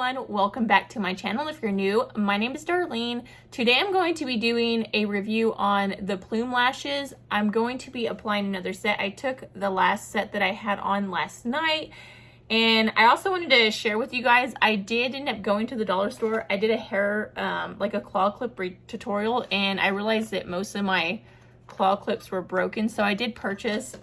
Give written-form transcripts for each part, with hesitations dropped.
everyone, welcome back to my channel. If you're new, my name is Darlene. Today I'm going to be doing a review on the Plume lashes. I'm going to be applying another set. I took the last set that I had on last night, and I also wanted to share with you guys, I did end up going to the dollar store. I did a hair, like a claw clip tutorial, and I realized that most of my claw clips were broken, so I did purchase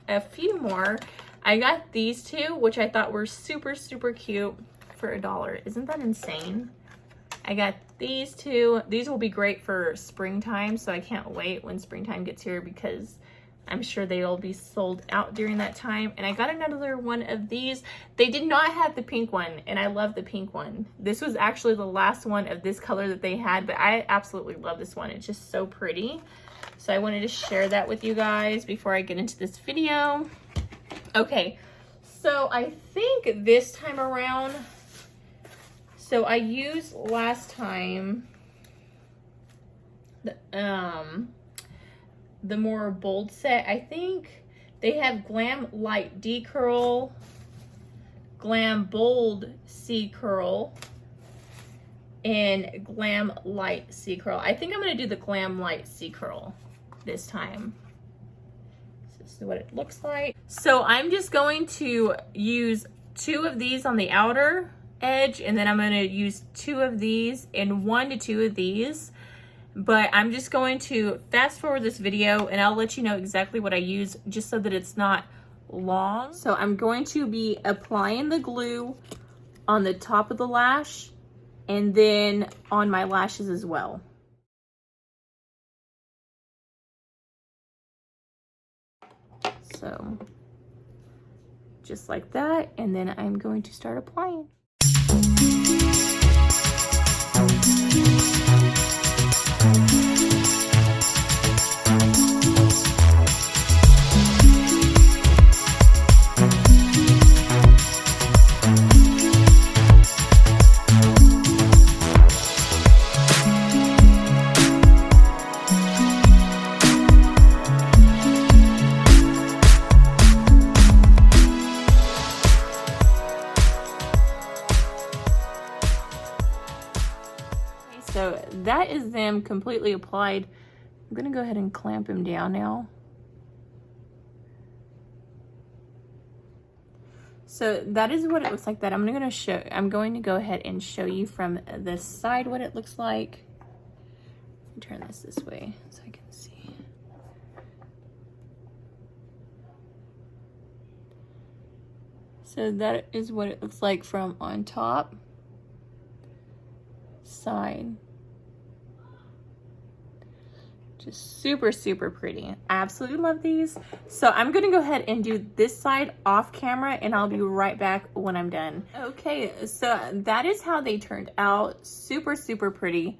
a few more. I got these two, which I thought were super cute for $1. Isn't that insane? I got these two. These will be great for springtime, so I can't wait when springtime gets here because I'm sure they'll be sold out during that time. And I got another one of these. They did not have the pink one, and I love the pink one. This was actually the last one of this color that they had, but I absolutely love this one. It's just so pretty. So I wanted to share that with you guys before I get into this video. Okay, so I think this time around, so I used last time the more bold set. I think they have Glam Light D Curl, Glam Bold C Curl, and Glam Light C Curl. I think I'm going to do the Glam Light C Curl this time. This is what it looks like. So I'm just going to use 2 of these on the outer edge, and then I'm going to use 2 of these and 1 to 2 of these. But I'm just going to fast forward this video and I'll let you know exactly what I use just so that it's not long. So I'm going to be applying the glue on the top of the lash and then on my lashes as well. So just like that, and then I'm going to start applying. So that is them completely applied. I'm gonna go ahead and clamp him down now. So that is what it looks like. I'm going to go ahead and show you from this side what it looks like. Turn this way so I can see. So that is what it looks like from on top, side. Just super pretty. I absolutely love these. So I'm gonna go ahead and do this side off camera, and I'll be right back when I'm done. Okay, so that is how they turned out. Super pretty.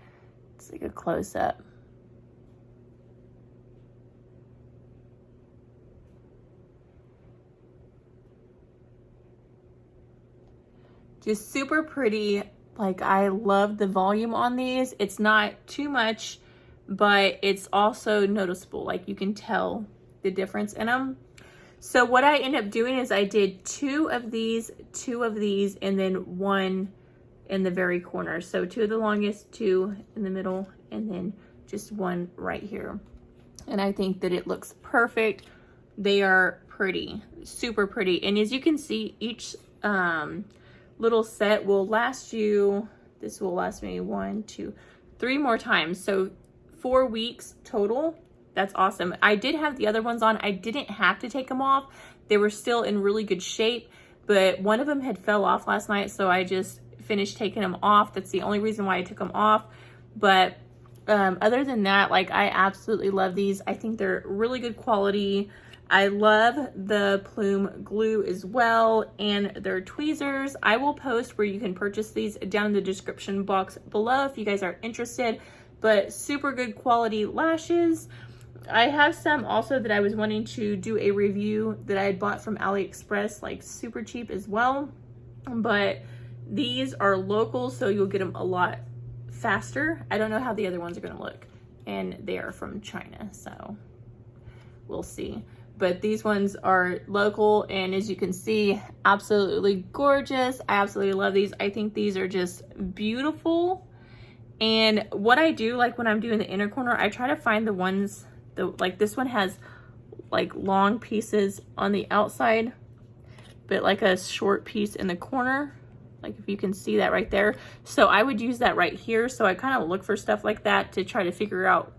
It's like a close-up. Just super pretty. Like, I love the volume on these. It's not too much, but it's also noticeable. Like, you can tell the difference in them. So what I end up doing is I did 2 of these, 2 of these, and then 1 in the very corner. So 2 of the longest, 2 in the middle, and then just 1 right here. And I think that it looks perfect. They are pretty, super pretty. And as you can see, each little set will last you, this will last me 1, 2, 3 more times. So 4 weeks total. That's awesome. I did have the other ones on. I didn't have to take them off. They were still in really good shape, but one of them had fell off last night, so I just finished taking them off. That's the only reason why I took them off. But other than that, like, I absolutely love these. I think they're really good quality. I love the Plume glue as well, and their tweezers. I will post where you can purchase these down in the description box below if you guys are interested. But super good quality lashes. I have some also that I was wanting to do a review that I had bought from AliExpress, like super cheap as well. But these are local, so you'll get them a lot faster. I don't know how the other ones are gonna look, and they are from China, so we'll see. but these ones are local, and as you can see, absolutely gorgeous. I absolutely love these. I think these are just beautiful. And what I do, like when I'm doing the inner corner, I try to find the ones that, like this one has like long pieces on the outside, but like a short piece in the corner. Like if you can see that right there. So I would use that right here. So I kind of look for stuff like that to try to figure out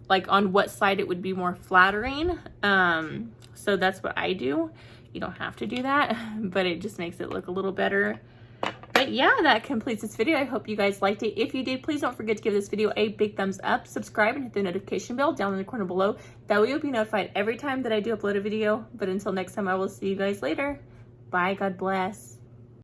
like on what side it would be more flattering. So that's what I do. You don't have to do that, but it just makes it look a little better. But yeah, that completes this video. I hope you guys liked it. If you did, please don't forget to give this video a big thumbs up, subscribe, and hit the notification bell down in the corner below. That way you'll be notified every time that I do upload a video. But until next time, I will see you guys later. Bye, God bless.